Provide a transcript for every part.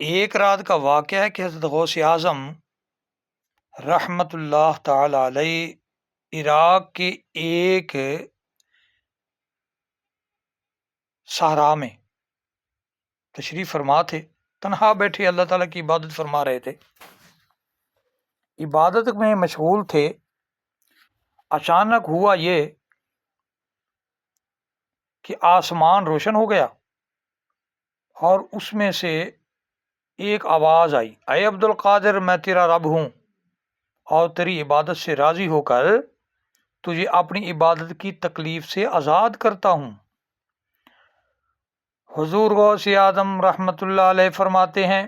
ایک رات کا واقعہ ہے کہ حضرت غوث اعظم رحمت اللہ تعالی علیہ عراق کے ایک صحرا میں تشریف فرما تھے، تنہا بیٹھے اللہ تعالیٰ کی عبادت فرما رہے تھے، عبادت میں مشغول تھے۔ اچانک ہوا یہ کہ آسمان روشن ہو گیا اور اس میں سے ایک آواز آئی، اے عبد القادر، میں تیرا رب ہوں اور تیری عبادت سے راضی ہو کر تجھے اپنی عبادت کی تکلیف سے آزاد کرتا ہوں۔ حضور غوث اعظم رحمت اللہ علیہ فرماتے ہیں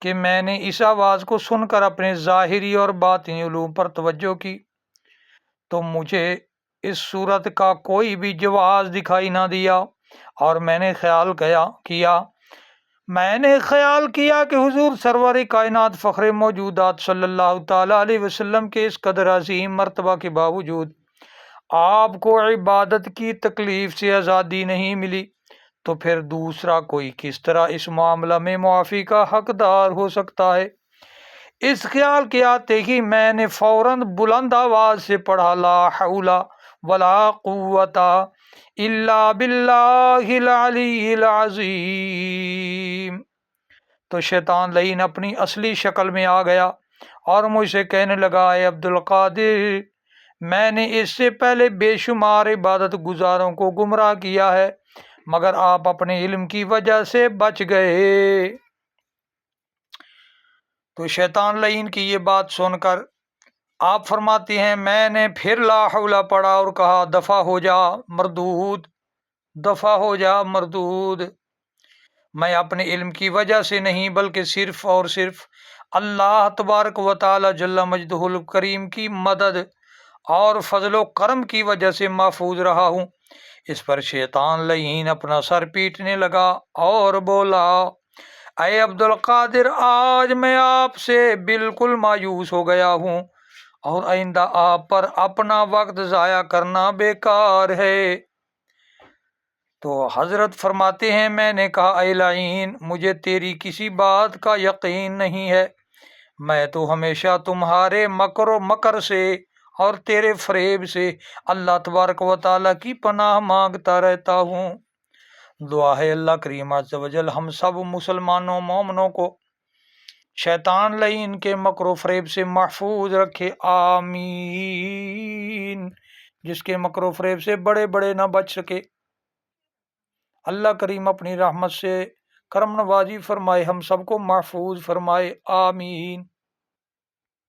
کہ میں نے اس آواز کو سن کر اپنے ظاہری اور باطنی علوم پر توجہ کی تو مجھے اس صورت کا کوئی بھی جواز دکھائی نہ دیا، اور میں نے خیال کیا کہ حضور سرور کائنات فخر موجودات صلی اللہ تعالی علیہ وسلم کے اس قدر عظیم مرتبہ کے باوجود آپ کو عبادت کی تکلیف سے آزادی نہیں ملی، تو پھر دوسرا کوئی کس طرح اس معاملہ میں معافی کا حقدار ہو سکتا ہے؟ اس خیال کے آتے ہی میں نے فوراً بلند آواز سے پڑھا، لا حول ولا قوت الا باللہ العلی العظیم۔ تو شیطان لعین اپنی اصلی شکل میں آ گیا اور مجھ سے کہنے لگا، اے عبد القادر، میں نے اس سے پہلے بے شمار عبادت گزاروں کو گمراہ کیا ہے، مگر آپ اپنے علم کی وجہ سے بچ گئے۔ تو شیطان لعین کی یہ بات سن کر آپ فرماتے ہیں، میں نے پھر لا حول پڑھا اور کہا، دفع ہو جا مردود، دفع ہو جا مردود۔ میں اپنے علم کی وجہ سے نہیں بلکہ صرف اور صرف اللہ تبارک و تعالی جل مجدہ الکریم کی مدد اور فضل و کرم کی وجہ سے محفوظ رہا ہوں۔ اس پر شیطان لعین اپنا سر پیٹنے لگا اور بولا، اے عبد القادر، آج میں آپ سے بالکل مایوس ہو گیا ہوں اور آئندہ آپ پر اپنا وقت ضائع کرنا بیکار ہے۔ تو حضرت فرماتے ہیں، میں نے کہا، اے لعین، مجھے تیری کسی بات کا یقین نہیں ہے، میں تو ہمیشہ تمہارے مکر و مکر سے اور تیرے فریب سے اللہ تبارک و تعالیٰ کی پناہ مانگتا رہتا ہوں۔ دعا ہے اللہ کریم عز و جل ہم سب مسلمانوں مومنوں کو شیطان لعین کے مکر و فریب سے محفوظ رکھے، آمین۔ جس کے مکر و فریب سے بڑے بڑے نہ بچ سکے، اللہ کریم اپنی رحمت سے کرم نوازی فرمائے، ہم سب کو محفوظ فرمائے، آمین۔